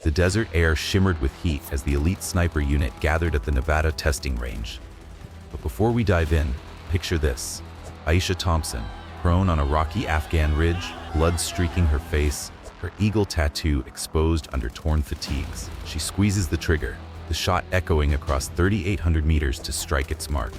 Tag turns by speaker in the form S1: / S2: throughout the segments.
S1: The desert air shimmered with heat as the elite sniper unit gathered at the Nevada testing range. But before we dive in, picture this. Aisha Thompson, prone on a rocky Afghan ridge, blood streaking her face, her eagle tattoo exposed under torn fatigues. She squeezes the trigger, the shot echoing across 3,800 meters to strike its mark.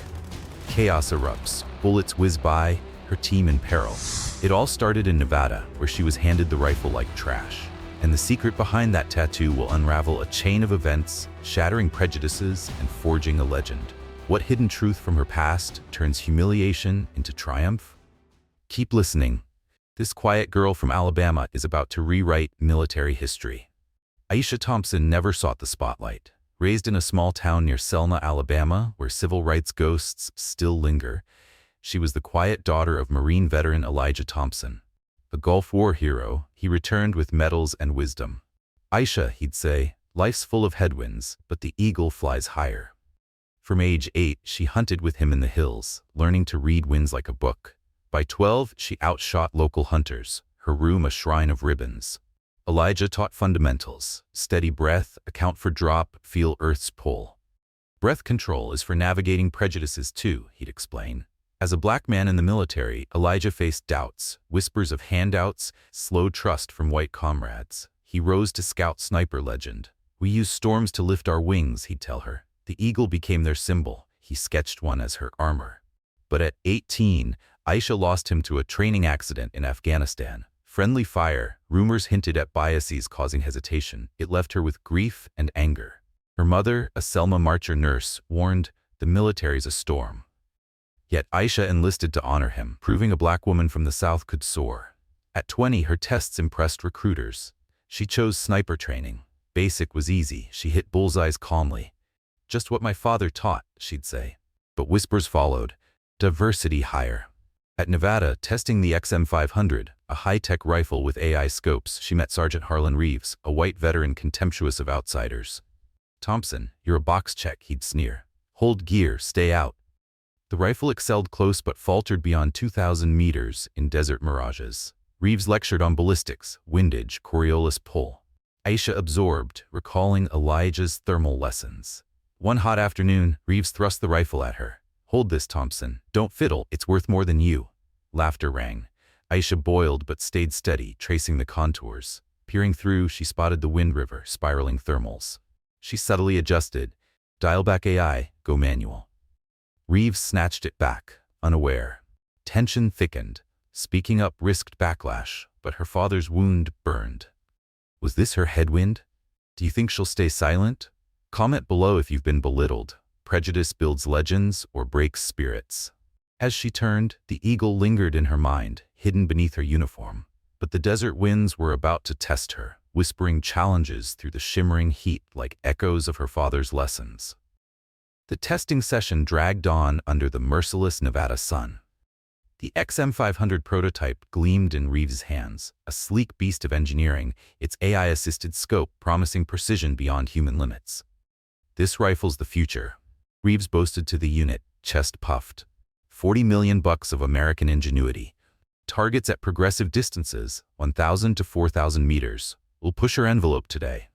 S1: Chaos erupts, bullets whiz by, her team in peril. It all started in Nevada, where she was handed the rifle like trash. And the secret behind that tattoo will unravel a chain of events, shattering prejudices and forging a legend. What hidden truth from her past turns humiliation into triumph? Keep listening. This quiet girl from Alabama is about to rewrite military history. Aisha Thompson never sought the spotlight. Raised in a small town near Selma, Alabama, where civil rights ghosts still linger, she was the quiet daughter of Marine veteran Elijah Thompson. A Gulf War hero, he returned with medals and wisdom. Aisha, he'd say, life's full of headwinds, but the eagle flies higher. From age 8, she hunted with him in the hills, learning to read winds like a book. By 12, she outshot local hunters, her room a shrine of ribbons. Elijah taught fundamentals: steady breath, account for drop, feel Earth's pull. Breath control is for navigating prejudices too, he'd explain. As a black man in the military, Elijah faced doubts, whispers of handouts, slow trust from white comrades. He rose to scout sniper legend. We use storms to lift our wings, he'd tell her. The eagle became their symbol. He sketched one as her armor. But at 18, Aisha lost him to a training accident in Afghanistan. Friendly fire, rumors hinted at biases causing hesitation. It left her with grief and anger. Her mother, a Selma Marcher nurse, warned, "The military's a storm." Yet Aisha enlisted to honor him, proving a black woman from the South could soar. At 20, her tests impressed recruiters. She chose sniper training. Basic was easy. She hit bullseyes calmly. "Just what my father taught," she'd say. But whispers followed. Diversity higher. At Nevada, testing the XM500, a high-tech rifle with AI scopes, she met Sergeant Harlan Reeves, a white veteran contemptuous of outsiders. "Thompson, you're a box check," he'd sneer. "Hold gear, stay out." The rifle excelled close but faltered beyond 2,000 meters in desert mirages. Reeves lectured on ballistics, windage, Coriolis pull. Aisha absorbed, recalling Elijah's thermal lessons. One hot afternoon, Reeves thrust the rifle at her. "Hold this, Thompson. Don't fiddle, it's worth more than you." Laughter rang. Aisha boiled but stayed steady, tracing the contours. Peering through, she spotted the wind river, spiraling thermals. She subtly adjusted. "Dial back AI, go manual." Reeves snatched it back, unaware. Tension thickened. Speaking up risked backlash, but her father's wound burned. Was this her headwind? Do you think she'll stay silent? Comment below if you've been belittled. Prejudice builds legends or breaks spirits. As she turned, the eagle lingered in her mind, hidden beneath her uniform. But the desert winds were about to test her, whispering challenges through the shimmering heat like echoes of her father's lessons. The testing session dragged on under the merciless Nevada sun. The XM500 prototype gleamed in Reeves' hands, a sleek beast of engineering, its AI-assisted scope promising precision beyond human limits. "This rifle's the future," Reeves boasted to the unit, chest puffed. $40 million of American ingenuity. Targets at progressive distances, 1,000 to 4,000 meters. We'll push our envelope today.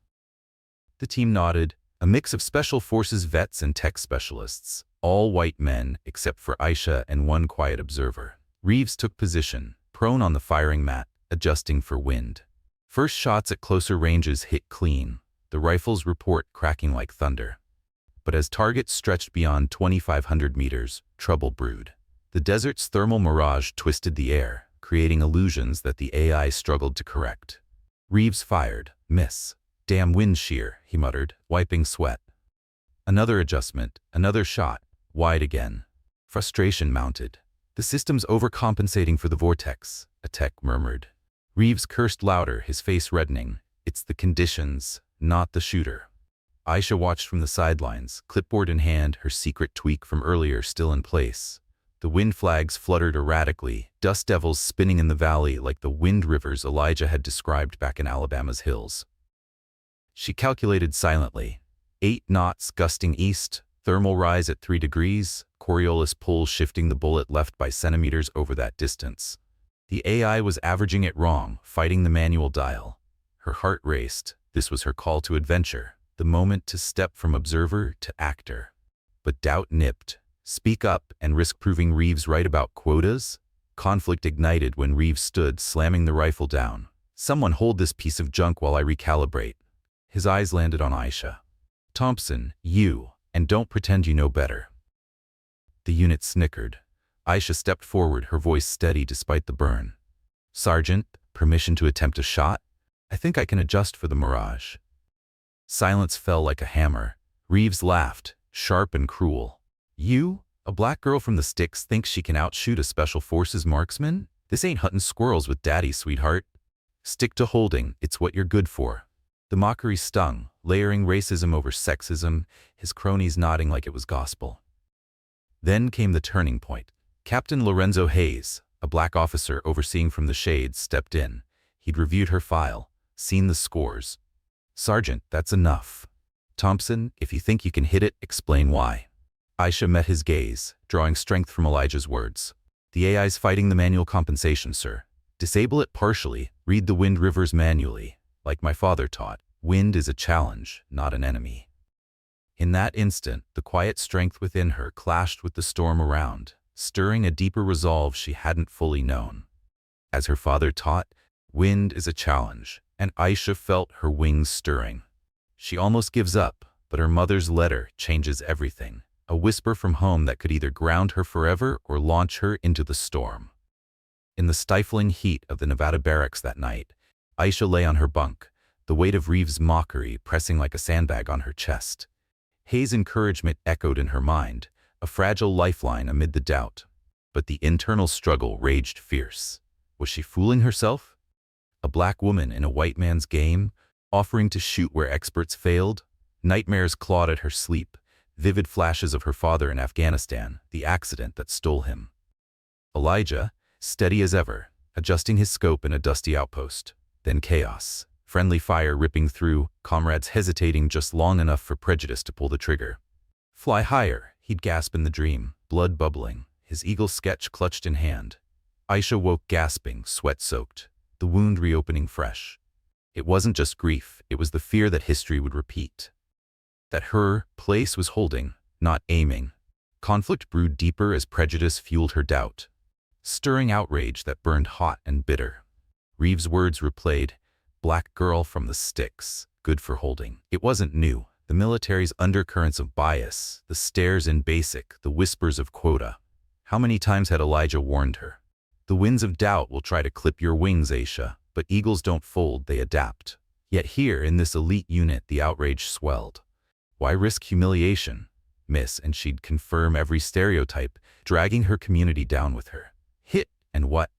S1: The team nodded, a mix of special forces vets and tech specialists, all white men except for Aisha and one quiet observer. Reeves took position, prone on the firing mat, adjusting for wind. First shots at closer ranges hit clean, the rifle's report cracking like thunder. But as targets stretched beyond 2,500 meters, trouble brewed. The desert's thermal mirage twisted the air, creating illusions that the AI struggled to correct. Reeves fired. Miss. "Damn wind shear," he muttered, wiping sweat. Another adjustment, another shot, wide again. Frustration mounted. "The system's overcompensating for the vortex," a tech murmured. Reeves cursed louder, his face reddening. "It's the conditions, not the shooter." Aisha watched from the sidelines, clipboard in hand, her secret tweak from earlier still in place. The wind flags fluttered erratically, dust devils spinning in the valley like the wind rivers Elijah had described back in Alabama's hills. She calculated silently. 8 knots gusting east, thermal rise at 3 degrees, Coriolis pull shifting the bullet left by centimeters over that distance. The AI was averaging it wrong, fighting the manual dial. Her heart raced. This was her call to adventure, the moment to step from observer to actor. But doubt nipped. Speak up and risk proving Reeves right about quotas? Conflict ignited when Reeves stood, slamming the rifle down. Someone hold this piece of junk while I recalibrate. His eyes landed on Aisha. Thompson, you, and don't pretend you know better. The unit snickered. Aisha stepped forward, her voice steady despite the burn. Sergeant, permission to attempt a shot? I think I can adjust for the Mirage. Silence fell like a hammer. Reeves laughed, sharp and cruel. You, a black girl from the sticks, thinks she can outshoot a special forces marksman? This ain't hunting squirrels with daddy, sweetheart. Stick to holding, it's what you're good for. The mockery stung, layering racism over sexism, his cronies nodding like it was gospel. Then came the turning point. Captain Lorenzo Hayes, a black officer overseeing from the shades, stepped in. He'd reviewed her file, seen the scores. Sergeant, that's enough. Thompson, if you think you can hit it, explain why. Aisha met his gaze, drawing strength from Elijah's words. The AI's fighting the manual compensation, sir. Disable it partially, read the wind rivers manually. Like my father taught, wind is a challenge, not an enemy. In that instant, the quiet strength within her clashed with the storm around, stirring a deeper resolve she hadn't fully known. As her father taught, wind is a challenge, and Aisha felt her wings stirring. She almost gives up, but her mother's letter changes everything. A whisper from home that could either ground her forever or launch her into the storm. In the stifling heat of the Nevada barracks that night, Aisha lay on her bunk, the weight of Reeves' mockery pressing like a sandbag on her chest. Hayes' encouragement echoed in her mind, a fragile lifeline amid the doubt. But the internal struggle raged fierce. Was she fooling herself? A black woman in a white man's game, offering to shoot where experts failed? Nightmares clawed at her sleep, vivid flashes of her father in Afghanistan, the accident that stole him. Elijah, steady as ever, adjusting his scope in a dusty outpost. Then chaos. Friendly fire ripping through, comrades hesitating just long enough for Prejudice to pull the trigger. Fly higher, he'd gasp in the dream, blood bubbling, his eagle sketch clutched in hand. Aisha woke gasping, sweat-soaked, the wound reopening fresh. It wasn't just grief, it was the fear that history would repeat. That her place was holding, not aiming. Conflict brewed deeper as Prejudice fueled her doubt, stirring outrage that burned hot and bitter. Reeves' words replayed, black girl from the sticks, good for holding. It wasn't new. The military's undercurrents of bias, the stares in basic, the whispers of quota. How many times had Elijah warned her? The winds of doubt will try to clip your wings, Aisha, but eagles don't fold, they adapt. Yet here, in this elite unit, the outrage swelled. Why risk humiliation, miss? And she'd confirm every stereotype, dragging her community down with her. Hit, and what?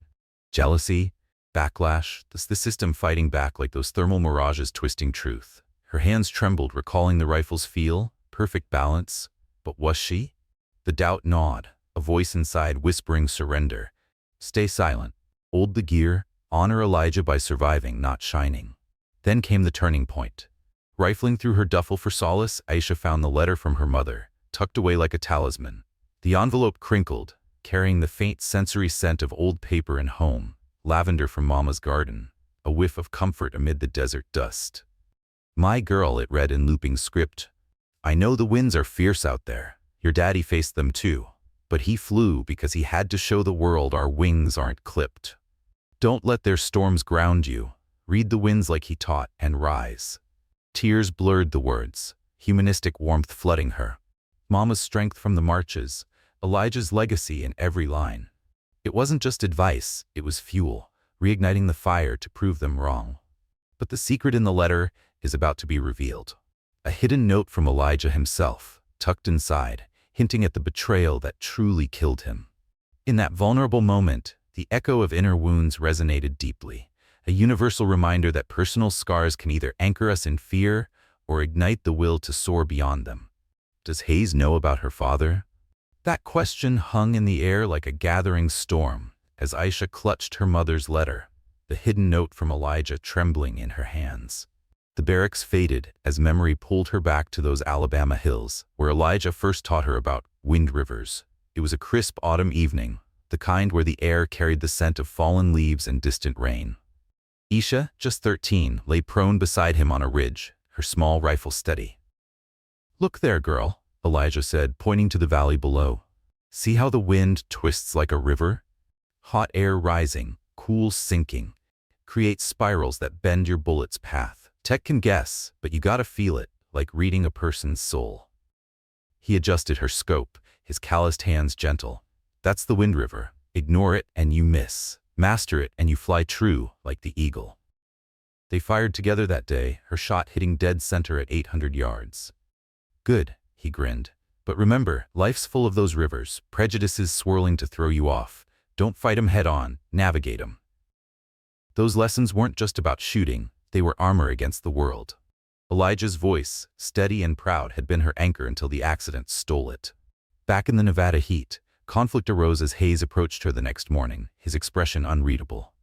S1: Jealousy? Backlash? The system fighting back like those thermal mirages twisting truth. Her hands trembled, recalling the rifle's feel, perfect balance. But was she? The doubt gnawed, a voice inside whispering surrender. Stay silent. Hold the gear. Honor Elijah by surviving, not shining. Then came the turning point. Rifling through her duffel for solace, Aisha found the letter from her mother, tucked away like a talisman. The envelope crinkled, carrying the faint sensory scent of old paper and home, lavender from Mama's garden, a whiff of comfort amid the desert dust. My girl, it read in looping script. I know the winds are fierce out there. Your daddy faced them too. But he flew because he had to show the world our wings aren't clipped. Don't let their storms ground you. Read the winds like he taught and rise. Tears blurred the words, humanistic warmth flooding her. Mama's strength from the marches, Elijah's legacy in every line. It wasn't just advice, it was fuel, reigniting the fire to prove them wrong. But the secret in the letter is about to be revealed. A hidden note from Elijah himself, tucked inside, hinting at the betrayal that truly killed him. In that vulnerable moment, the echo of inner wounds resonated deeply, a universal reminder that personal scars can either anchor us in fear or ignite the will to soar beyond them. Does Hayes know about her father? That question hung in the air like a gathering storm as Aisha clutched her mother's letter, the hidden note from Elijah trembling in her hands. The barracks faded as memory pulled her back to those Alabama hills where Elijah first taught her about wind rivers. It was a crisp autumn evening, the kind where the air carried the scent of fallen leaves and distant rain. Aisha, just 13, lay prone beside him on a ridge, her small rifle steady. "Look there, girl," Elijah said, pointing to the valley below. "See how the wind twists like a river? Hot air rising, cool sinking, creates spirals that bend your bullet's path. Tech can guess, but you gotta feel it, like reading a person's soul." He adjusted her scope, his calloused hands gentle. "That's the wind river. Ignore it and you miss. Master it and you fly true, like the eagle." They fired together that day, her shot hitting dead center at 800 yards. "Good," he grinned. "But remember, life's full of those rivers, prejudices swirling to throw you off. Don't fight 'em head on, navigate 'em." Those lessons weren't just about shooting, they were armor against the world. Elijah's voice, steady and proud, had been her anchor until the accident stole it. Back in the Nevada heat, conflict arose as Hayes approached her the next morning, his expression unreadable.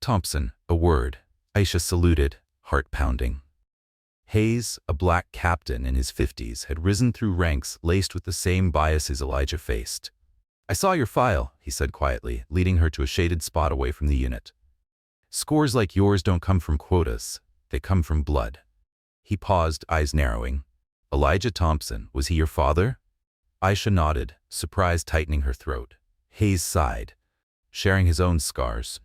S1: "Thompson, a word." Aisha saluted, heart pounding. Hayes, a black captain in his 50s, had risen through ranks laced with the same biases Elijah faced. "I saw your file," he said quietly, leading her to a shaded spot away from the unit. "Scores like yours don't come from quotas, they come from blood." He paused, eyes narrowing. "Elijah Thompson, was he your father?" Aisha nodded, surprise tightening her throat. Hayes sighed, sharing his own scars.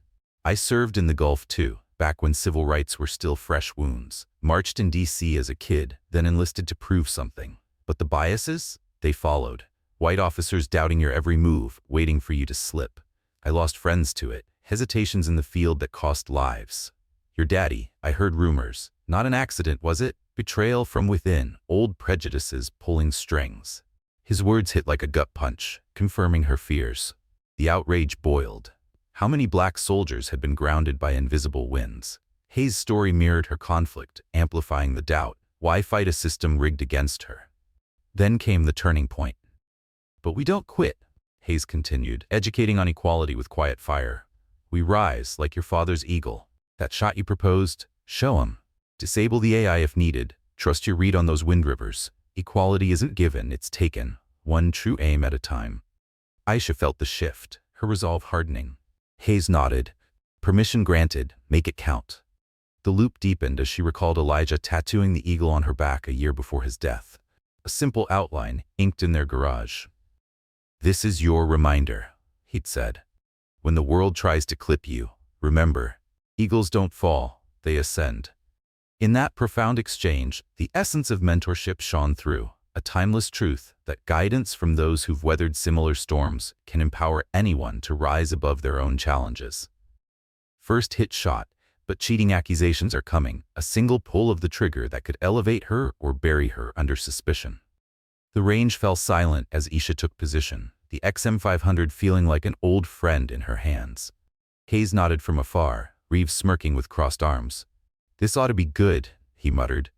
S1: "I served in the Gulf too, back when civil rights were still fresh wounds. Marched in D.C. as a kid, then enlisted to prove something. But the biases? They followed. White officers doubting your every move, waiting for you to slip. I lost friends to it, hesitations in the field that cost lives. Your daddy, I heard rumors. Not an accident, was it? Betrayal from within, old prejudices pulling strings." His words hit like a gut punch, confirming her fears. The outrage boiled. How many black soldiers had been grounded by invisible winds? Hayes' story mirrored her conflict, amplifying the doubt. Why fight a system rigged against her? Then came the turning point. "But we don't quit," Hayes continued, educating on equality with quiet fire. "We rise like your father's eagle. That shot you proposed, show 'em. Disable the AI if needed. Trust your read on those wind rivers. Equality isn't given, it's taken, one true aim at a time." Aisha felt the shift, her resolve hardening. Hayes nodded. "Permission granted, make it count." The loop deepened as she recalled Elijah tattooing the eagle on her back a year before his death. A simple outline, inked in their garage. "This is your reminder," he'd said. "When the world tries to clip you, remember, eagles don't fall, they ascend." In that profound exchange, the essence of mentorship shone through, a timeless truth that guidance from those who've weathered similar storms can empower anyone to rise above their own challenges. First hit shot, but cheating accusations are coming, a single pull of the trigger that could elevate her or bury her under suspicion. The range fell silent as Aisha took position, the XM500 feeling like an old friend in her hands. Hayes nodded from afar, Reeves smirking with crossed arms. "This ought to be good," he muttered.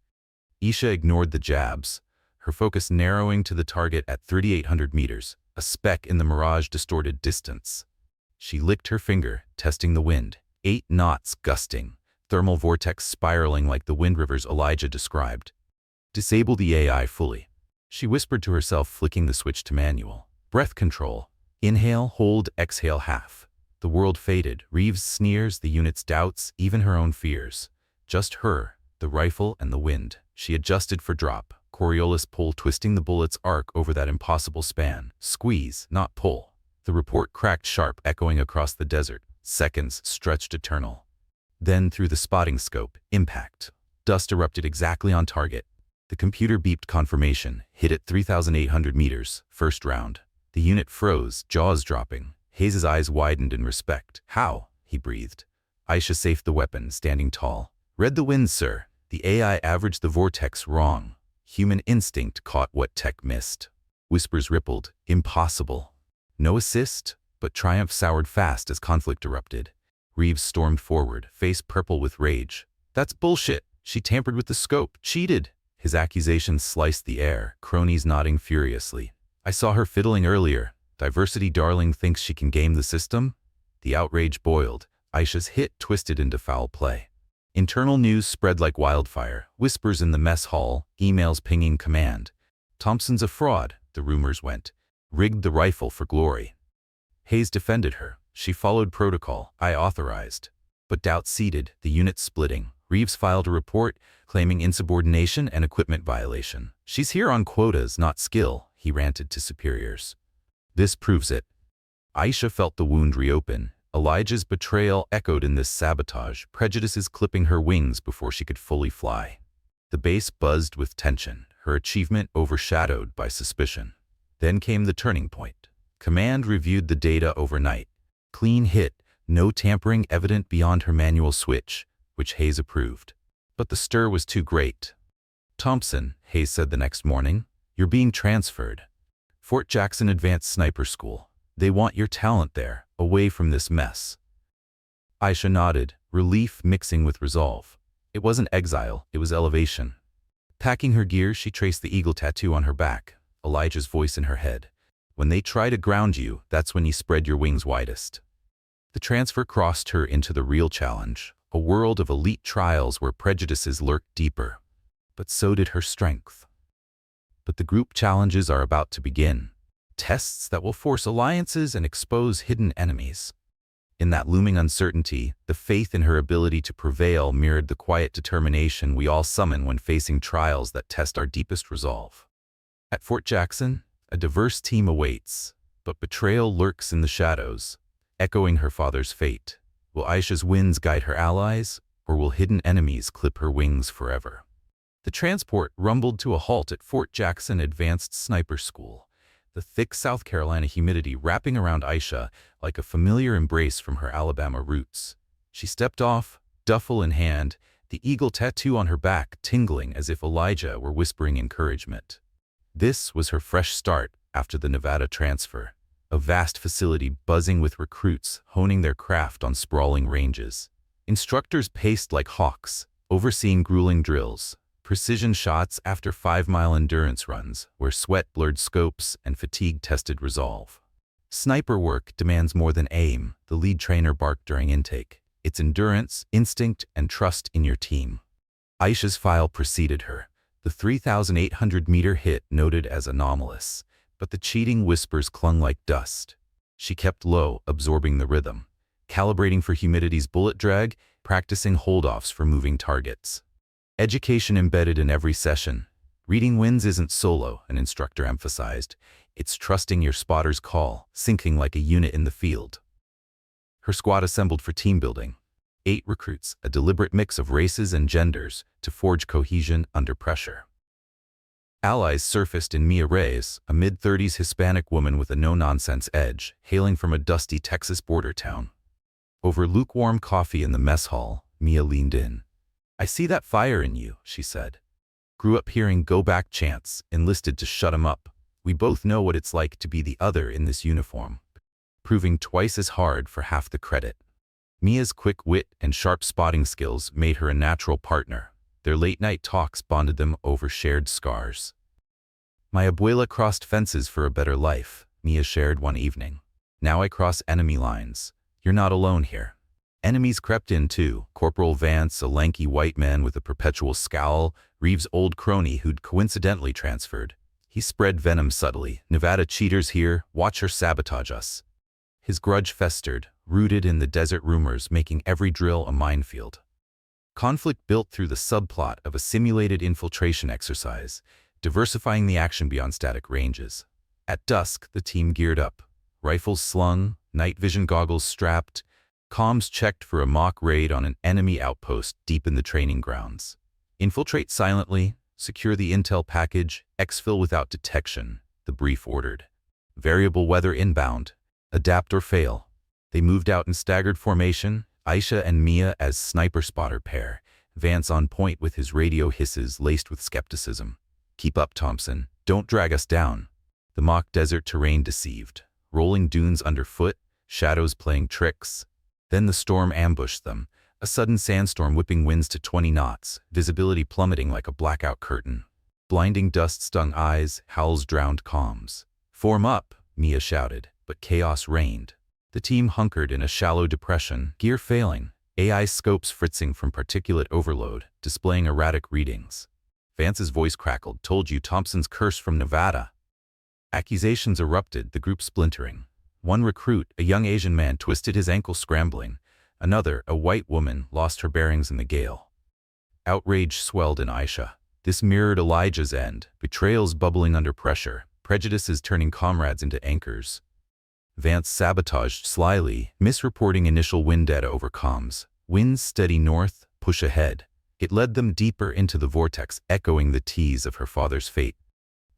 S1: Aisha ignored the jabs, her focus narrowing to the target at 3,800 meters, a speck in the Mirage-distorted distance. She licked her finger, testing the wind. 8 knots gusting, thermal vortex spiraling like the wind rivers Elijah described. "Disable the AI fully," she whispered to herself, flicking the switch to manual. Breath control. Inhale, hold, exhale half. The world faded, Reeves' sneers, the unit's doubts, even her own fears. Just her, the rifle, and the wind. She adjusted for drop, Coriolis pull twisting the bullet's arc over that impossible span. Squeeze, not pull. The report cracked sharp, echoing across the desert. Seconds stretched eternal. Then, through the spotting scope, impact. Dust erupted exactly on target. The computer beeped confirmation, hit at 3,800 meters, first round. The unit froze, jaws dropping. Hayes' eyes widened in respect. "How?" he breathed. Aisha safed the weapon, standing tall. "Read the wind, sir. The AI averaged the vortex wrong. Human instinct caught what tech missed." Whispers rippled. "Impossible." No assist, but triumph soured fast as conflict erupted. Reeves stormed forward, face purple with rage. "That's bullshit. She tampered with the scope, cheated." His accusations sliced the air, cronies nodding furiously. "I saw her fiddling earlier. Diversity darling thinks she can game the system?" The outrage boiled. Aisha's hit twisted into foul play. Internal news spread like wildfire, whispers in the mess hall, emails pinging command. "Thompson's a fraud," the rumors went. "Rigged the rifle for glory." Hayes defended her. She followed protocol. "I authorized." But doubt seeded, the unit splitting. Reeves filed a report claiming insubordination and equipment violation. "She's here on quotas, not skill," he ranted to superiors. "This proves it." Aisha felt the wound reopen. Elijah's betrayal echoed in this sabotage, Prejudice's clipping her wings before she could fully fly. The base buzzed with tension, her achievement overshadowed by suspicion. Then came the turning point. Command reviewed the data overnight. Clean hit, no tampering evident beyond her manual switch, which Hayes approved. But the stir was too great. "Thompson," Hayes said the next morning, "you're being transferred. Fort Jackson Advanced Sniper School. They want your talent there, away from this mess." Aisha nodded, relief mixing with resolve. It wasn't exile, it was elevation. Packing her gear, she traced the eagle tattoo on her back, Elijah's voice in her head. "When they try to ground you, that's when you spread your wings widest." The transfer crossed her into the real challenge, a world of elite trials where prejudices lurked deeper. But so did her strength. But the group challenges are about to begin. Tests that will force alliances and expose hidden enemies. In that looming uncertainty, the faith in her ability to prevail mirrored the quiet determination we all summon when facing trials that test our deepest resolve. At Fort Jackson, a diverse team awaits, but betrayal lurks in the shadows, echoing her father's fate. Will Aisha's winds guide her allies, or will hidden enemies clip her wings forever? The transport rumbled to a halt at Fort Jackson Advanced Sniper School, the thick South Carolina humidity wrapping around Aisha like a familiar embrace from her Alabama roots. She stepped off, duffel in hand, the eagle tattoo on her back tingling as if Elijah were whispering encouragement. This was her fresh start after the Nevada transfer, a vast facility buzzing with recruits honing their craft on sprawling ranges. Instructors paced like hawks, overseeing grueling drills, precision shots after 5-mile endurance runs where sweat blurred scopes and fatigue tested resolve. "Sniper work demands more than aim," the lead trainer barked during intake. "It's endurance, instinct, and trust in your team." Aisha's file preceded her, the 3,800-meter hit noted as anomalous, but the cheating whispers clung like dust. She kept low, absorbing the rhythm, calibrating for humidity's bullet drag, practicing holdoffs for moving targets. Education embedded in every session. Reading wins isn't solo, an instructor emphasized. It's trusting your spotter's call, syncing like a unit in the field. Her squad assembled for team building. 8 recruits, a deliberate mix of races and genders, to forge cohesion under pressure. Allies surfaced in Mirage, a mid-30s Hispanic woman with a no-nonsense edge, hailing from a dusty Texas border town. Over lukewarm coffee in the mess hall, Mia leaned in. "I see that fire in you," she said. "Grew up hearing go back chants, enlisted to shut 'em up. We both know what it's like to be the other in this uniform." Proving twice as hard for half the credit. Mia's quick wit and sharp spotting skills made her a natural partner. Their late-night talks bonded them over shared scars. "My abuela crossed fences for a better life," Mia shared one evening. "Now I cross enemy lines. You're not alone here." Enemies crept in too. Corporal Vance, a lanky white man with a perpetual scowl, Reeves' old crony who'd coincidentally transferred. He spread venom subtly. "Nevada cheaters here, watch her sabotage us." His grudge festered, rooted in the desert rumors making every drill a minefield. Conflict built through the subplot of a simulated infiltration exercise, diversifying the action beyond static ranges. At dusk, the team geared up. Rifles slung, night vision goggles strapped, comms checked for a mock raid on an enemy outpost deep in the training grounds. "Infiltrate silently, secure the intel package, exfil without detection," the brief ordered. "Variable weather inbound. Adapt or fail." They moved out in staggered formation, Aisha and Mia as sniper spotter pair, Vance on point with his radio hisses laced with skepticism. "Keep up, Thompson. Don't drag us down." The mock desert terrain deceived. Rolling dunes underfoot, shadows playing tricks. Then the storm ambushed them, a sudden sandstorm whipping winds to 20 knots, visibility plummeting like a blackout curtain. Blinding dust stung eyes, howls drowned comms. "Form up," Mia shouted, but chaos reigned. The team hunkered in a shallow depression, gear failing, AI scopes fritzing from particulate overload, displaying erratic readings. Vance's voice crackled. "Told you Thompson's curse from Nevada." Accusations erupted, the group splintering. One recruit, a young Asian man, twisted his ankle scrambling. Another, a white woman, lost her bearings in the gale. Outrage swelled in Aisha. This mirrored Elijah's end, betrayals bubbling under pressure, prejudices turning comrades into anchors. Vance sabotaged slyly, misreporting initial wind data over comms. Winds steady north, push ahead. It led them deeper into the vortex, echoing the tease of her father's fate.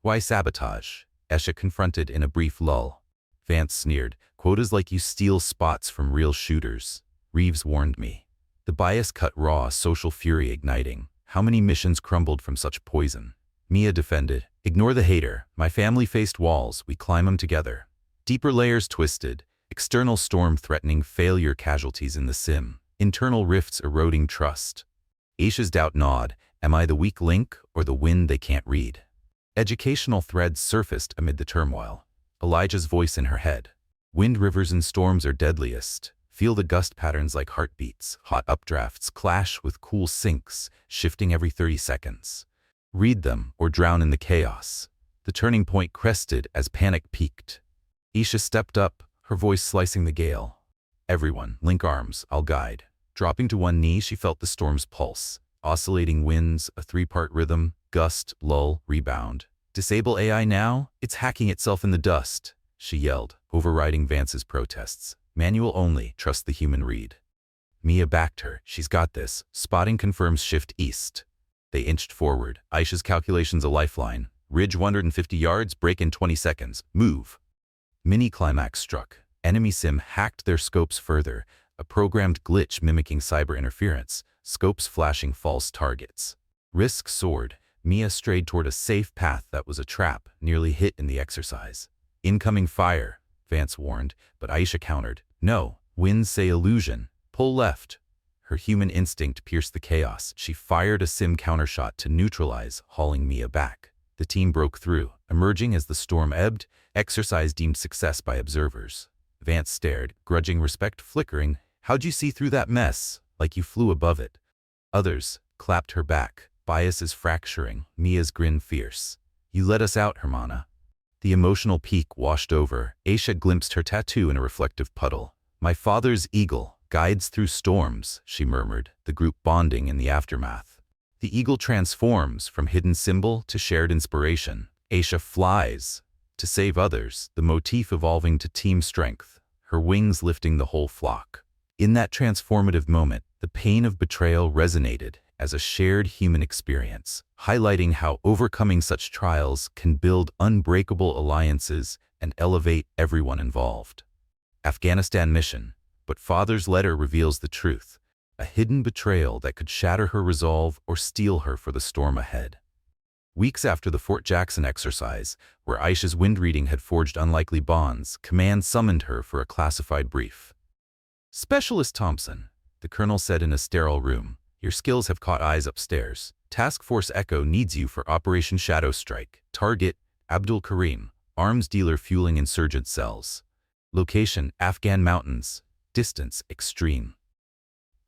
S1: Why sabotage? Aisha confronted in a brief lull. Vance sneered. Quotas like you steal spots from real shooters. Reeves warned me. The bias cut raw, social fury igniting. How many missions crumbled from such poison? Mia defended. Ignore the hater. My family faced walls. We climb them together. Deeper layers twisted. External storm threatening failure casualties in the sim. Internal rifts eroding trust. Aisha's doubt gnawed. Am I the weak link or the wind they can't read? Educational threads surfaced amid the turmoil. Elijah's voice in her head. Wind rivers and storms are deadliest. Feel the gust patterns like heartbeats. Hot updrafts clash with cool sinks, shifting every 30 seconds. Read them or drown in the chaos. The turning point crested as panic peaked. Aisha stepped up, her voice slicing the gale. Everyone, link arms, I'll guide. Dropping to one knee, she felt the storm's pulse. Oscillating winds, a three-part rhythm, gust, lull, rebound. Disable AI now? It's hacking itself in the dust, she yelled, overriding Vance's protests. Manual only, trust the human read. Mia backed her. She's got this. Spotting confirms shift east. They inched forward. Aisha's calculations a lifeline. Ridge 150 yards, break in 20 seconds. Move. Mini-climax struck. Enemy sim hacked their scopes further, a programmed glitch mimicking cyber interference, scopes flashing false targets. Risk soared. Mia strayed toward a safe path that was a trap, nearly hit in the exercise. Incoming fire, Vance warned, but Aisha countered. No, winds say illusion. Pull left. Her human instinct pierced the chaos. She fired a sim countershot to neutralize, hauling Mia back. The team broke through, emerging as the storm ebbed, exercise deemed success by observers. Vance stared, grudging respect flickering. How'd you see through that mess? Like you flew above it. Others clapped her back. Biases fracturing, Mia's grin fierce. You let us out, Hermana. The emotional peak washed over. Aisha glimpsed her tattoo in a reflective puddle. My father's eagle guides through storms, she murmured, the group bonding in the aftermath. The eagle transforms from hidden symbol to shared inspiration. Aisha flies to save others, the motif evolving to team strength, her wings lifting the whole flock. In that transformative moment, the pain of betrayal resonated as a shared human experience, highlighting how overcoming such trials can build unbreakable alliances and elevate everyone involved. Afghanistan mission, but father's letter reveals the truth, a hidden betrayal that could shatter her resolve or steel her for the storm ahead. Weeks after the Fort Jackson exercise, where Aisha's wind reading had forged unlikely bonds, command summoned her for a classified brief. Specialist Thompson, the colonel said in a sterile room, your skills have caught eyes upstairs. Task Force Echo needs you for Operation Shadow Strike. Target, Abdul Karim, arms dealer fueling insurgent cells. Location, Afghan mountains. Distance, extreme.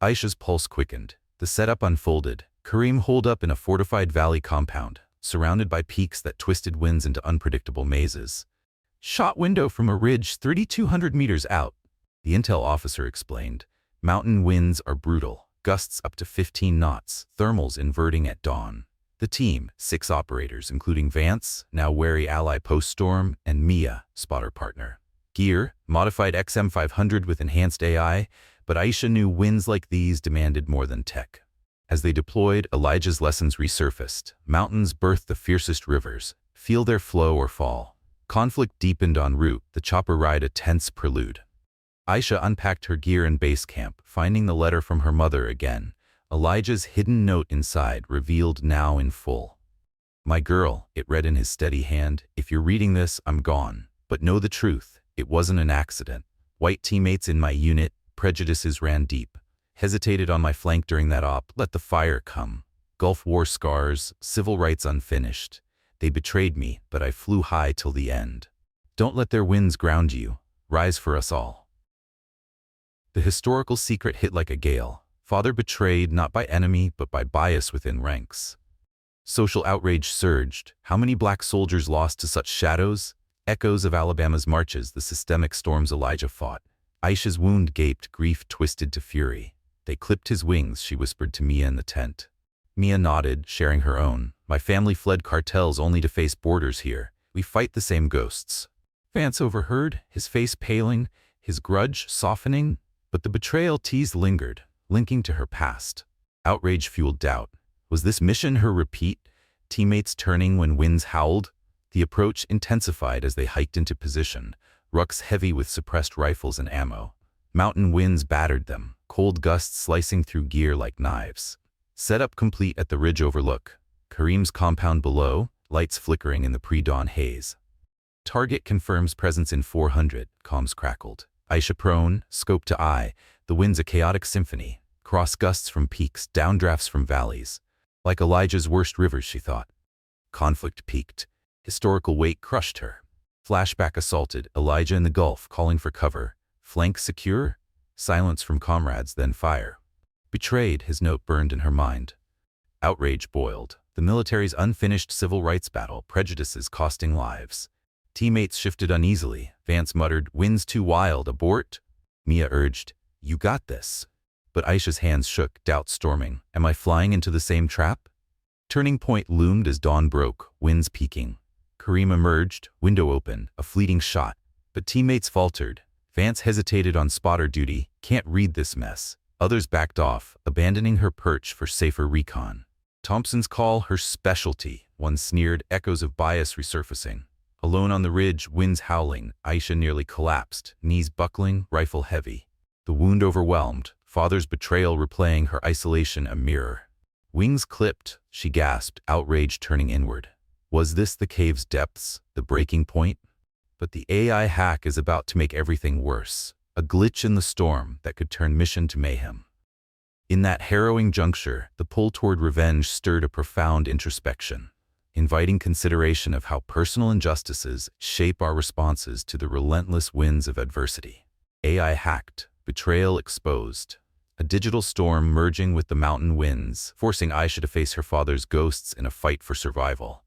S1: Aisha's pulse quickened. The setup unfolded. Karim holed up in a fortified valley compound, surrounded by peaks that twisted winds into unpredictable mazes. Shot window from a ridge 3,200 meters out, the intel officer explained. Mountain winds are brutal. Gusts up to 15 knots, thermals inverting at dawn. The team, 6 operators, including Vance, now wary ally post-storm, and Mia, spotter partner. Gear, modified XM500 with enhanced AI, but Aisha knew winds like these demanded more than tech. As they deployed, Elijah's lessons resurfaced. Mountains birth the fiercest rivers. Feel their flow or fall. Conflict deepened en route, the chopper ride a tense prelude. Aisha unpacked her gear in base camp, finding the letter from her mother again. Elijah's hidden note inside revealed now in full. My girl, it read in his steady hand, if you're reading this, I'm gone. But know the truth, it wasn't an accident. White teammates in my unit, prejudices ran deep. Hesitated on my flank during that op, let the fire come. Gulf War scars, civil rights unfinished. They betrayed me, but I flew high till the end. Don't let their winds ground you. Rise for us all. The historical secret hit like a gale. Father betrayed not by enemy, but by bias within ranks. Social outrage surged. How many black soldiers lost to such shadows? Echoes of Alabama's marches, the systemic storms Elijah fought. Aisha's wound gaped, grief twisted to fury. They clipped his wings, she whispered to Mia in the tent. Mia nodded, sharing her own. My family fled cartels only to face borders here. We fight the same ghosts. Vance overheard, his face paling, his grudge softening, but the betrayal tease lingered, linking to her past. Outrage fueled doubt. Was this mission her repeat? Teammates turning when winds howled? The approach intensified as they hiked into position, rucks heavy with suppressed rifles and ammo. Mountain winds battered them, cold gusts slicing through gear like knives. Setup complete at the ridge overlook. Kareem's compound below, lights flickering in the pre-dawn haze. Target confirms presence in 400, comms crackled. Aisha prone, scope to eye, the wind's a chaotic symphony. Cross gusts from peaks, downdrafts from valleys. Like Elijah's worst rivers, she thought. Conflict peaked. Historical weight crushed her. Flashback assaulted, Elijah in the Gulf, calling for cover. Flank secure? Silence from comrades, then fire. Betrayed, his note burned in her mind. Outrage boiled. The military's unfinished civil rights battle, prejudices costing lives. Teammates shifted uneasily. Vance muttered, winds too wild, abort? Mia urged, you got this. But Aisha's hands shook, doubt storming. Am I flying into the same trap? Turning point loomed as dawn broke, winds peaking. Kareem emerged, window open, a fleeting shot. But teammates faltered. Vance hesitated on spotter duty, can't read this mess. Others backed off, abandoning her perch for safer recon. Thompson's call, her specialty. One sneered, echoes of bias resurfacing. Alone on the ridge, winds howling, Aisha nearly collapsed, knees buckling, rifle heavy. The wound overwhelmed, father's betrayal replaying her isolation a mirror. Wings clipped, she gasped, outrage turning inward. Was this the cave's depths, the breaking point? But the AI hack is about to make everything worse. A glitch in the storm that could turn mission to mayhem. In that harrowing juncture, the pull toward revenge stirred a profound introspection, inviting consideration of how personal injustices shape our responses to the relentless winds of adversity. AI hacked, betrayal exposed. A digital storm merging with the mountain winds, forcing Aisha to face her father's ghosts in a fight for survival.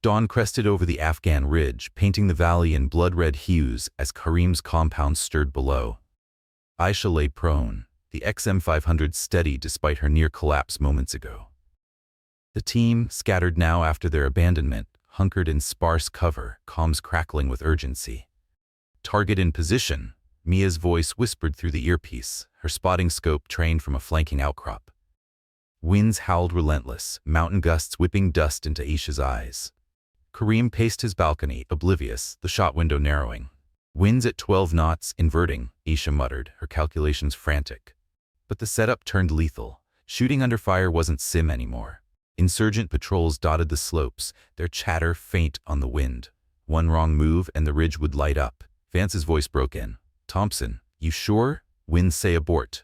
S1: Dawn crested over the Afghan ridge, painting the valley in blood-red hues as Kareem's compound stirred below. Aisha lay prone, the XM500 steady despite her near-collapse moments ago. The team, scattered now after their abandonment, hunkered in sparse cover, comms crackling with urgency. Target in position, Mia's voice whispered through the earpiece, her spotting scope trained from a flanking outcrop. Winds howled relentless, mountain gusts whipping dust into Aisha's eyes. Kareem paced his balcony, oblivious, the shot window narrowing. Winds at 12 knots, inverting, Aisha muttered, her calculations frantic. But the setup turned lethal. Shooting under fire wasn't sim anymore. Insurgent patrols dotted the slopes, their chatter faint on the wind. One wrong move and the ridge would light up. Vance's voice broke in. Thompson, you sure? Winds say abort.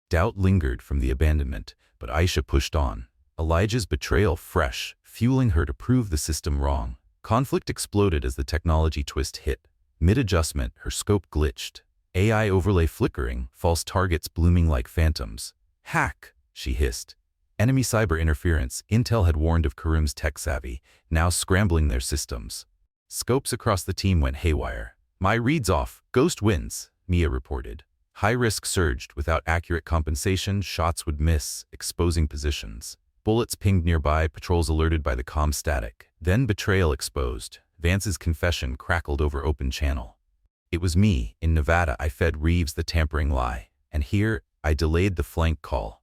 S1: Doubt lingered from the abandonment, but Aisha pushed on. Elijah's betrayal fresh, fueling her to prove the system wrong. Conflict exploded as the technology twist hit. Mid-adjustment, her scope glitched. AI overlay flickering, false targets blooming like phantoms. Hack, she hissed. Enemy cyber interference. Intel had warned of Kareem's tech savvy, now scrambling their systems. Scopes across the team went haywire. My read's off. Ghost wins, Mia reported. High risk surged. Without accurate compensation, shots would miss, exposing positions. Bullets pinged nearby, patrols alerted by the comm static. Then betrayal exposed. Vance's confession crackled over open channel. It was me, in Nevada. I fed Reeves the tampering lie. And here, I delayed the flank call.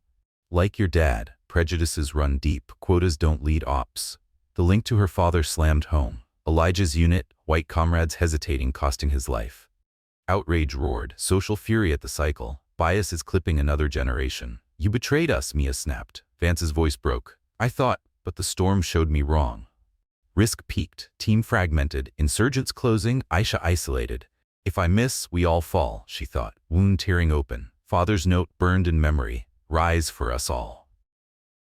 S1: Like your dad, prejudices run deep, quotas don't lead ops. The link to her father slammed home. Elijah's unit, white comrades hesitating, costing his life. Outrage roared, social fury at the cycle. Bias is clipping another generation. You betrayed us, Mia snapped. Vance's voice broke. I thought, but the storm showed me wrong. Risk peaked, team fragmented, insurgents closing, Aisha isolated. If I miss, we all fall, she thought, wound tearing open. Father's note burned in memory. Rise for us all.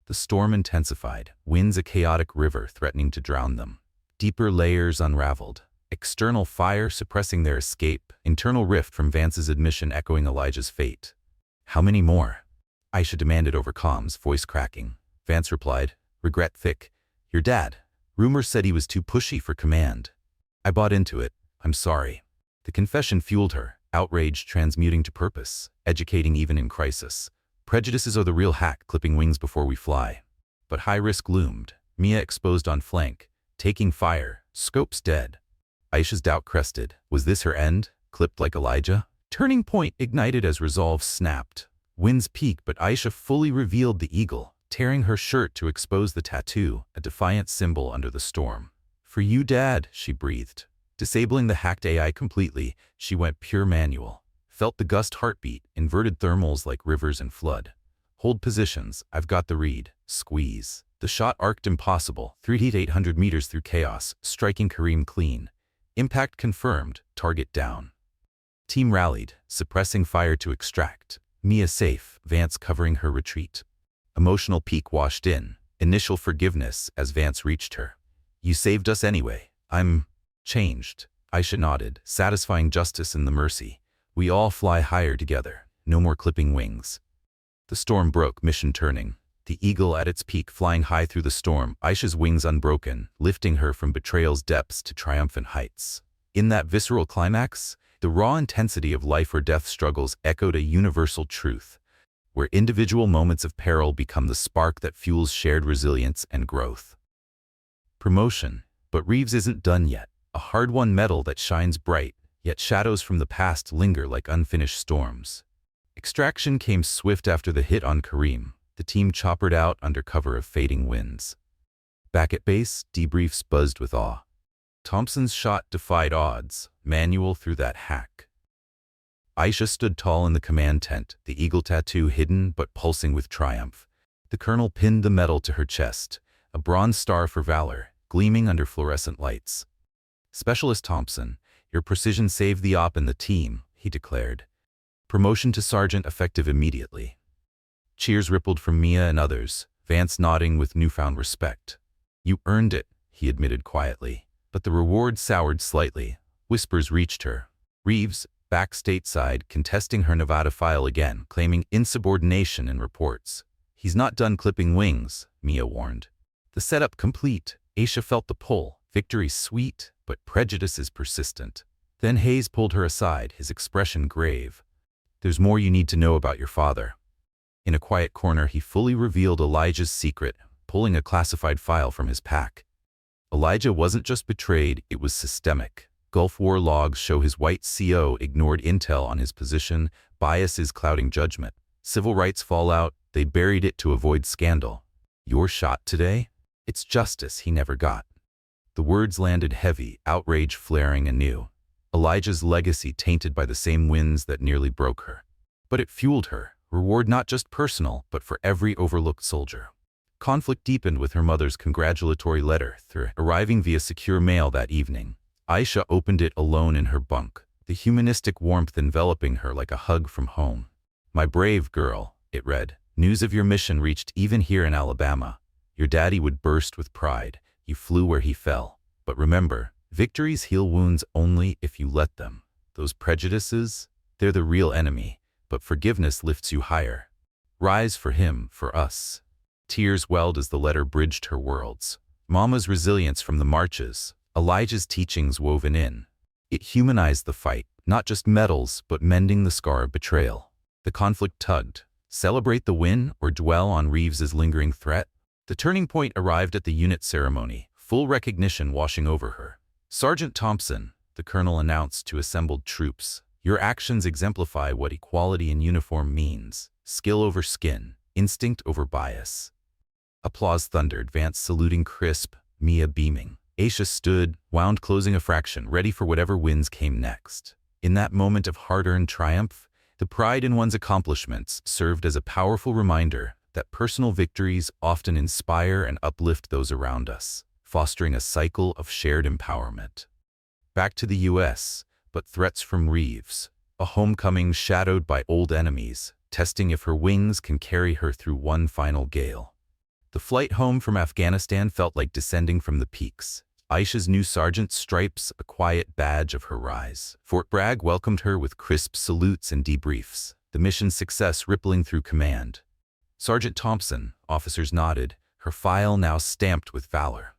S1: The storm intensified, winds a chaotic river threatening to drown them. Deeper layers unraveled. External fire suppressing their escape, internal rift from Vance's admission echoing Elijah's fate. How many more? Aisha demanded over comms, voice cracking. Vance replied, regret thick. Your dad. Rumors said he was too pushy for command. I bought into it. I'm sorry. The confession fueled her. outrage transmuting to purpose, educating even in crisis. Prejudices are the real hack, clipping wings before we fly. But high risk loomed. Mia exposed on flank, taking fire, scopes dead. Aisha's doubt crested. Was this her end? Clipped like Elijah? Turning point ignited as resolve snapped. Winds peak, but Aisha fully revealed the eagle, tearing her shirt to expose the tattoo, a defiant symbol under the storm. "For you, Dad," she breathed. Disabling the hacked AI completely, she went pure manual. Felt the gust heartbeat, inverted thermals like rivers in flood. "Hold positions, I've got the read." Squeeze. The shot arced impossible, 3,800 meters through chaos, striking Kareem clean. Impact confirmed, target down. Team rallied, suppressing fire to extract. Mia safe, Vance covering her retreat. Emotional peak washed in, initial forgiveness as Vance reached her. "You saved us anyway. I'm changed." Aisha nodded, satisfying justice in the mercy. "We all fly higher together. No more clipping wings." The storm broke, mission turning. The eagle at its peak, flying high through the storm, Aisha's wings unbroken, lifting her from betrayal's depths to triumphant heights. In that visceral climax, the raw intensity of life or death struggles echoed a universal truth, where individual moments of peril become the spark that fuels shared resilience and growth. Promotion. But Reeves isn't done yet. A hard-won medal that shines bright, yet shadows from the past linger like unfinished storms. Extraction came swift after the hit on Kareem. The team choppered out under cover of fading winds. Back at base, debriefs buzzed with awe. Thompson's shot defied odds, manual through that hack. Aisha stood tall in the command tent, the eagle tattoo hidden but pulsing with triumph. The colonel pinned the medal to her chest, a bronze star for valor, gleaming under fluorescent lights. "Specialist Thompson, your precision saved the op and the team," he declared. Promotion to sergeant effective immediately. Cheers rippled from Mia and others, Vance nodding with newfound respect. "You earned it," he admitted quietly. But the reward soured slightly. Whispers reached her. Reeves, back stateside, contesting her Nevada file again, claiming insubordination in reports. "He's not done clipping wings," Mia warned. The setup complete, Aisha felt the pull. Victory sweet, but prejudice is persistent. Then Hayes pulled her aside, his expression grave. "There's more you need to know about your father." In a quiet corner, he fully revealed Elijah's secret, pulling a classified file from his pack. Elijah wasn't just betrayed, it was systemic. Gulf War logs show his white CO ignored intel on his position, biases clouding judgment. Civil rights fallout, they buried it to avoid scandal. "Your shot today? It's justice he never got." The words landed heavy, outrage flaring anew. Elijah's legacy tainted by the same winds that nearly broke her. But it fueled her, reward not just personal, but for every overlooked soldier. Conflict deepened with her mother's congratulatory letter, arriving via secure mail that evening. Aisha opened it alone in her bunk, the humanistic warmth enveloping her like a hug from home. "My brave girl," it read, "news of your mission reached even here in Alabama. Your daddy would burst with pride. You flew where he fell. But remember, victories heal wounds only if you let them. Those prejudices, they're the real enemy, but forgiveness lifts you higher. Rise for him, for us." Tears welled as the letter bridged her worlds. Mama's resilience from the marches, Elijah's teachings woven in. It humanized the fight, not just medals, but mending the scar of betrayal. The conflict tugged. Celebrate the win or dwell on Reeves's lingering threat? The turning point arrived at the unit ceremony, full recognition washing over her. "Sergeant Thompson," the colonel announced to assembled troops, "your actions exemplify what equality in uniform means. Skill over skin, instinct over bias." Applause thundered, Vance saluting crisp, Mia beaming. Aisha stood, wound closing a fraction, ready for whatever winds came next. In that moment of hard-earned triumph, the pride in one's accomplishments served as a powerful reminder that personal victories often inspire and uplift those around us, fostering a cycle of shared empowerment. Back to the U.S., but threats from Reeves. A homecoming shadowed by old enemies, testing if her wings can carry her through one final gale. The flight home from Afghanistan felt like descending from the peaks. Aisha's new sergeant's stripes, a quiet badge of her rise. Fort Bragg welcomed her with crisp salutes and debriefs, the mission's success rippling through command. "Sergeant Thompson," officers nodded, her file now stamped with valor.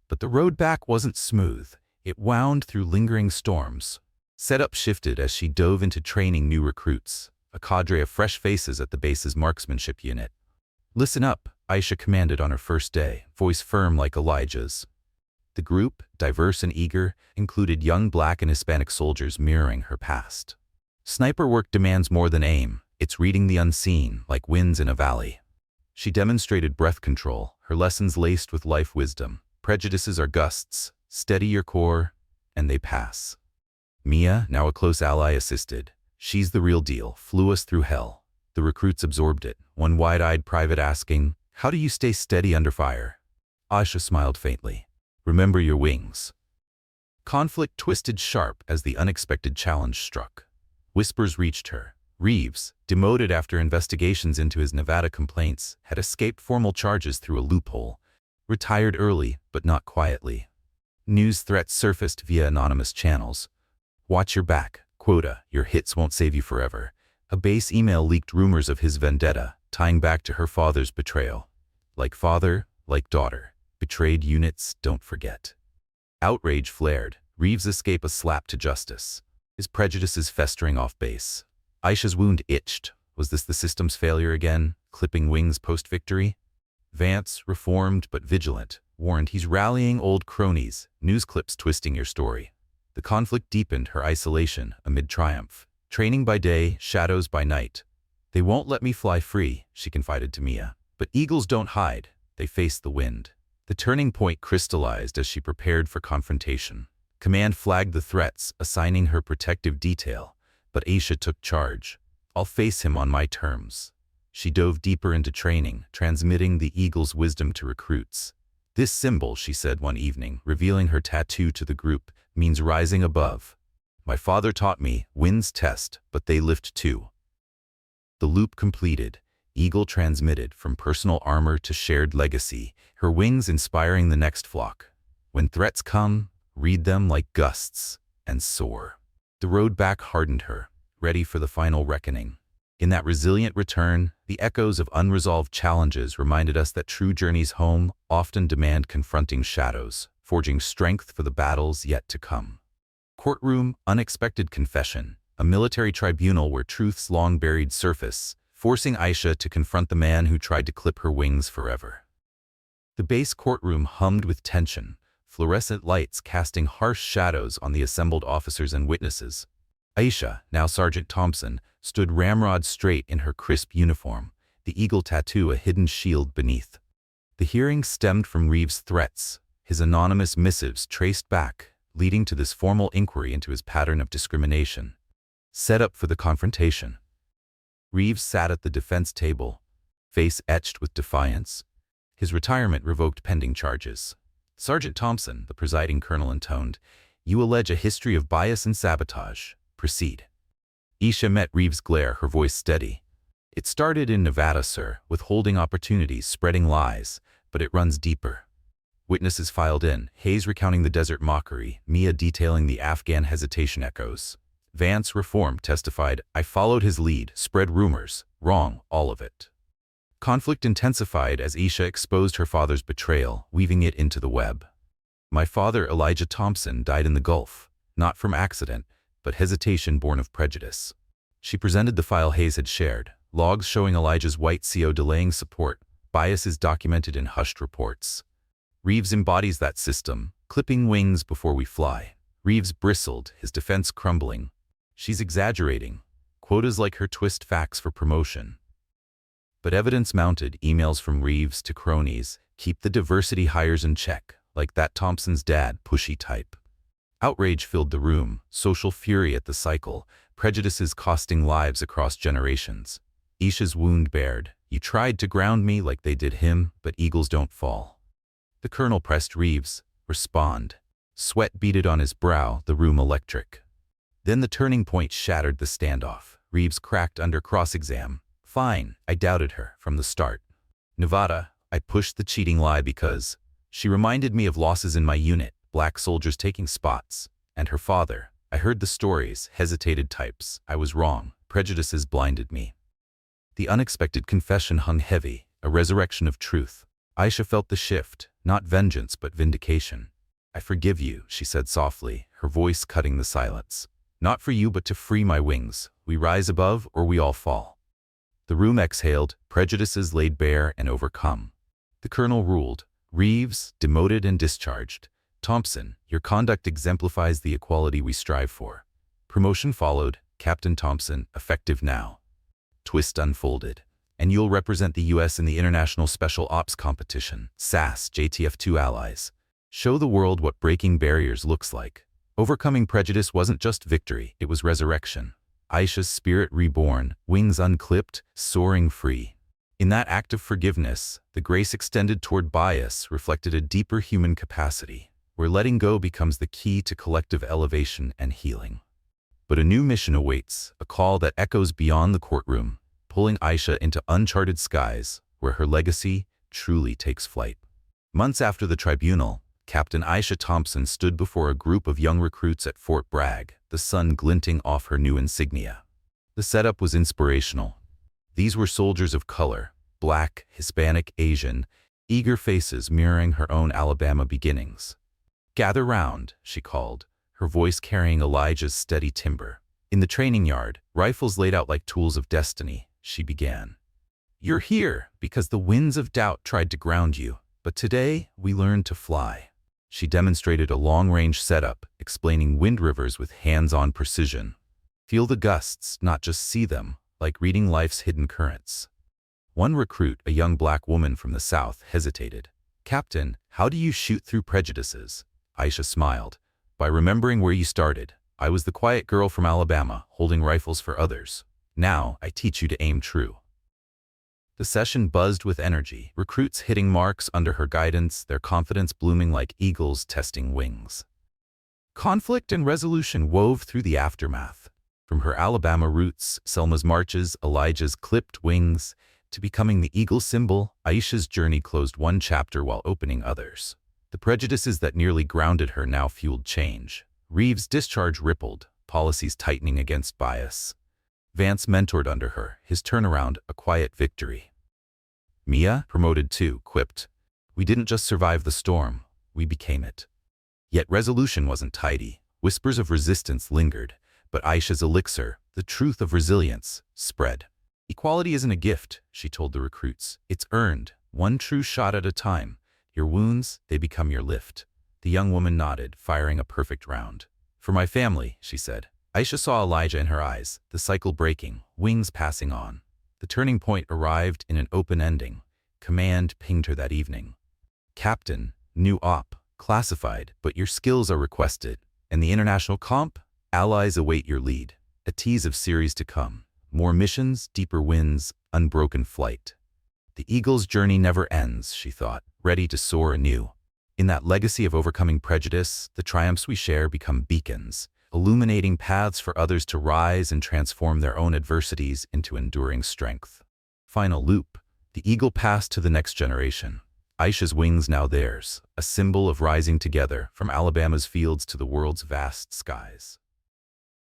S1: But the road back wasn't smooth. It wound through lingering storms. Setup shifted as she dove into training new recruits, a cadre of fresh faces at the base's marksmanship unit. "Listen up," Aisha commanded on her first day, voice firm like Elijah's. The group, diverse and eager, included young Black and Hispanic soldiers mirroring her past. Sniper work demands more than aim. It's reading the unseen, like winds in a valley. She demonstrated breath control, her lessons laced with life wisdom. Prejudices are gusts, steady your core, and they pass. Mia, now a close ally, assisted. "She's the real deal, flew us through hell." The recruits absorbed it, one wide-eyed private asking, "How do you stay steady under fire?" Aisha smiled faintly. "Remember your wings." Conflict twisted sharp as the unexpected challenge struck. Whispers reached her. Reeves, demoted after investigations into his Nevada complaints, had escaped formal charges through a loophole. Retired early, but not quietly. News threats surfaced via anonymous channels. "Watch your back, quota, your hits won't save you forever." A base email leaked rumors of his vendetta, tying back to her father's betrayal. Like father, like daughter. Betrayed units don't forget. Outrage flared. Reeves escaped a slap to justice. His prejudices festering off base. Aisha's wound itched. Was this the system's failure again, clipping wings post-victory? Vance, reformed but vigilant, warned he's rallying old cronies, news clips twisting your story. The conflict deepened her isolation amid triumph. Training by day, shadows by night. "They won't let me fly free," she confided to Mia. "But eagles don't hide, they face the wind." The turning point crystallized as she prepared for confrontation. Command flagged the threats, assigning her protective detail, but Aisha took charge. "I'll face him on my terms." She dove deeper into training, transmitting the eagle's wisdom to recruits. "This symbol," she said one evening, revealing her tattoo to the group, "means rising above. My father taught me, winds test, but they lift too." The loop completed. Eagle transmitted from personal armor to shared legacy, her wings inspiring the next flock. When threats come, read them like gusts, and soar. The road back hardened her, ready for the final reckoning. In that resilient return, the echoes of unresolved challenges reminded us that true journeys home often demand confronting shadows, forging strength for the battles yet to come. Courtroom, unexpected confession, a military tribunal where truth's long-buried surface, forcing Aisha to confront the man who tried to clip her wings forever. The base courtroom hummed with tension, fluorescent lights casting harsh shadows on the assembled officers and witnesses. Aisha, now Sergeant Thompson, stood ramrod straight in her crisp uniform, the eagle tattoo a hidden shield beneath. The hearing stemmed from Reeves' threats, his anonymous missives traced back, leading to this formal inquiry into his pattern of discrimination. Set up for the confrontation. Reeves sat at the defense table, face etched with defiance. His retirement revoked pending charges. "Sergeant Thompson," the presiding colonel intoned, "you allege a history of bias and sabotage. Proceed." Aisha met Reeves' glare, her voice steady. "It started in Nevada, sir, withholding opportunities, spreading lies, but it runs deeper." Witnesses filed in, Hayes recounting the desert mockery, Mia detailing the Afghan hesitation echoes. Vance, reformed, testified, "I followed his lead, spread rumors. Wrong, all of it." Conflict intensified as Aisha exposed her father's betrayal, weaving it into the web. "My father, Elijah Thompson, died in the Gulf, not from accident, but hesitation born of prejudice." She presented the file Hayes had shared, logs showing Elijah's white CO delaying support, biases documented in hushed reports. Reeves embodies that system, clipping wings before we fly. Reeves bristled, his defense crumbling. "She's exaggerating. Quotas like her twist facts for promotion." But evidence mounted, emails from Reeves to cronies, keep the diversity hires in check, like that Thompson's dad, pushy type. Outrage filled the room, social fury at the cycle, prejudices costing lives across generations. Aisha's wound bared. "You tried to ground me like they did him, but eagles don't fall." The colonel pressed Reeves, "Respond." Sweat beaded on his brow, the room electric. Then the turning point shattered the standoff. Reeves cracked under cross-exam. "Fine, I doubted her from the start. Nevada, I pushed the cheating lie because she reminded me of losses in my unit, Black soldiers taking spots, and her father. I heard the stories, hesitated types. I was wrong. Prejudices blinded me." The unexpected confession hung heavy, a resurrection of truth. Aisha felt the shift, not vengeance but vindication. "I forgive you," she said softly, her voice cutting the silence. Not for you, but to free my wings. We rise above, or we all fall. The room exhaled, prejudices laid bare and overcome. The colonel ruled. Reeves, demoted and discharged. Thompson, your conduct exemplifies the equality we strive for. Promotion followed. Captain Thompson, effective now. Twist unfolded. And you'll represent the U.S. in the International Special Ops Competition, SAS, JTF-2 allies. Show the world what breaking barriers looks like. Overcoming prejudice wasn't just victory, it was resurrection. Aisha's spirit reborn, wings unclipped, soaring free. In that act of forgiveness, the grace extended toward bias reflected a deeper human capacity, where letting go becomes the key to collective elevation and healing. But a new mission awaits, a call that echoes beyond the courtroom, pulling Aisha into uncharted skies, where her legacy truly takes flight. Months after the tribunal, Captain Aisha Thompson stood before a group of young recruits at Fort Bragg, the sun glinting off her new insignia. The setup was inspirational. These were soldiers of color, black, Hispanic, Asian, eager faces mirroring her own Alabama beginnings. "Gather round," she called, her voice carrying Elijah's steady timbre. In the training yard, rifles laid out like tools of destiny, she began. "You're here because the winds of doubt tried to ground you, but today we learned to fly." She demonstrated a long-range setup, explaining wind rivers with hands-on precision. Feel the gusts, not just see them, like reading life's hidden currents. One recruit, a young black woman from the South, hesitated. "Captain, how do you shoot through prejudices?" Aisha smiled. "By remembering where you started. I was the quiet girl from Alabama, holding rifles for others. Now, I teach you to aim true." The session buzzed with energy, recruits hitting marks under her guidance, their confidence blooming like eagles testing wings. Conflict and resolution wove through the aftermath. From her Alabama roots, Selma's marches, Elijah's clipped wings, to becoming the eagle symbol, Aisha's journey closed one chapter while opening others. The prejudices that nearly grounded her now fueled change. Reeves' discharge rippled, policies tightening against bias. Vance mentored under her, his turnaround a quiet victory. Mia, promoted too, quipped, "We didn't just survive the storm, we became it." Yet resolution wasn't tidy. Whispers of resistance lingered, but Aisha's elixir, the truth of resilience, spread. "Equality isn't a gift," she told the recruits. "It's earned, one true shot at a time. Your wounds, they become your lift." The young woman nodded, firing a perfect round. "For my family," she said. Aisha saw Elijah in her eyes, the cycle breaking, wings passing on. The turning point arrived in an open ending. Command pinged her that evening. "Captain, new op, classified, but your skills are requested. And the international comp? Allies await your lead. A tease of series to come. More missions, deeper wins, unbroken flight." The eagle's journey never ends, she thought, ready to soar anew. In that legacy of overcoming prejudice, the triumphs we share become beacons, illuminating paths for others to rise and transform their own adversities into enduring strength. Final loop. The eagle passed to the next generation. Aisha's wings now theirs, a symbol of rising together from Alabama's fields to the world's vast skies.